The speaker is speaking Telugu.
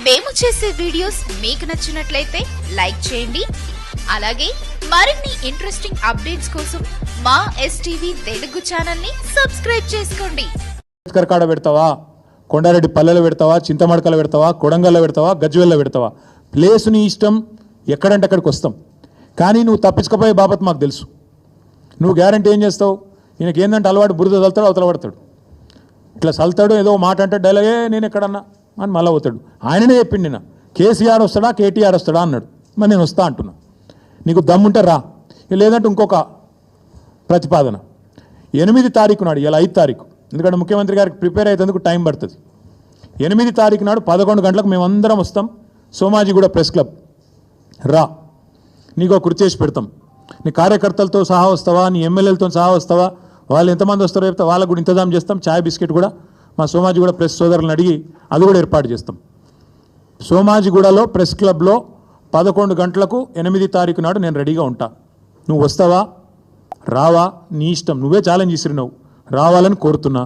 మేము చేసే వీడియోస్ మీకు నచ్చినట్లయితే లైక్ చేయండి. అలాగే మరిన్ని ఇంట్రెస్టింగ్ అప్డేట్స్ కోసం మా ఎస్టీవీ తెలుగు ఛానల్ ని సబ్స్క్రైబ్ చేసుకోండి. కాడ పెడతావా, కొండారెడ్డి పల్లెలో పెడతావా, చింతమడకలో పెడతావా, కొడంగల్లో పెడతావా, గజ్వేల్లో పెడతావా, ప్లేస్ నీ ఇష్టం, ఎక్కడంటే అక్కడికి వస్తాం. కానీ నువ్వు తప్పించుకపోయే బాబత్ మాకు తెలుసు. నువ్వు గ్యారంటీ ఏం చేస్తావు? ఈయనకి ఏంటంటే అలవాటు, బురద చల్తాడు, అవతల పడతాడు, ఇట్లా చల్తాడు, ఏదో మాట అంటే డైలాగే నేను ఎక్కడన్నా అని మళ్ళీ పోతాడు. ఆయననే చెప్పిండి, నిన్న కేసీఆర్ వస్తాడా కేటీఆర్ వస్తాడా అన్నాడు. మరి నేను వస్తా అంటున్నా. నీకు దమ్ముంటే రా, లేదంటే ఇంకొక ప్రతిపాదన 8 తారీఖు నాడు, ఇలా 5 తారీఖు, ఎందుకంటే ముఖ్యమంత్రి గారికి ప్రిపేర్ అయ్యేందుకు టైం పడుతుంది. 8 తారీఖు నాడు 11 గంటలకు మేమందరం వస్తాం. సోమాజిగూడ ప్రెస్ క్లబ్ రా, నీకు కృతి చేసి పెడతాం. నీ కార్యకర్తలతో సహా వస్తావా, నీ ఎమ్మెల్యేలతో సహా వస్తావా, వాళ్ళు ఎంతమంది వస్తారో చెప్తే వాళ్ళకు కూడా ఇంతజాం చేస్తాం. ఛాయ్ బిస్కెట్ కూడా మా సోమాజిగూడ ప్రెస్ సోదరులను అడిగి అది కూడా ఏర్పాటు చేస్తాం. సోమాజిగూడలో ప్రెస్ క్లబ్లో 11 గంటలకు 8 తారీఖు నాడు నేను రెడీగా ఉంటా. నువ్వు వస్తావా రావా నీ ఇష్టం, నువ్వే ఛాలెంజ్ ఇస్తున్నావు, రావాలని కోరుతున్నా.